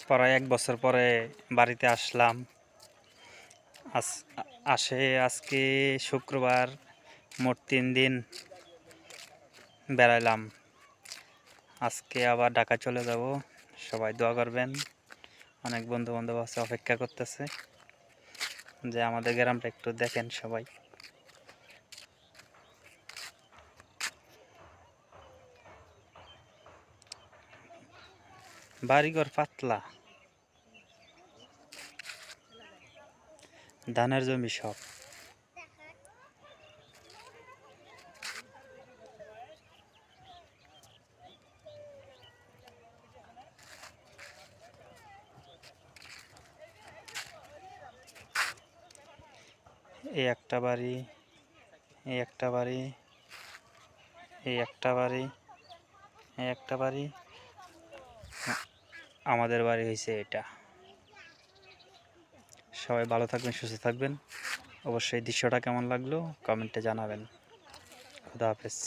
প্রায় 1 বছর পরে বাড়িতে আসলাম। আজকে শুক্রবার, মোট 3 দিন বেড়াইলাম। আজকে আবার ঢাকা চলে যাব। সবাই দোয়া করবেন। অনেক বন্ধু বান্ধব আছে, অপেক্ষা করতেছে যে আমাদের গ্রামটা একটু দেখেন সবাই। বাড়িঘর পাতলা, ধানের জমি সব। এই একটা বাড়ি, এই একটা বাড়ি, এই একটা বাড়ি, এই একটা বাড়ি, আমাদের বাড়ি হয়েছে এটা। সবাই ভালো থাকবেন, সুস্থ থাকবেন। অবশ্যই দৃশ্যটা কেমন লাগলো কমেন্টে জানাবেন। খুদা হাফেজ।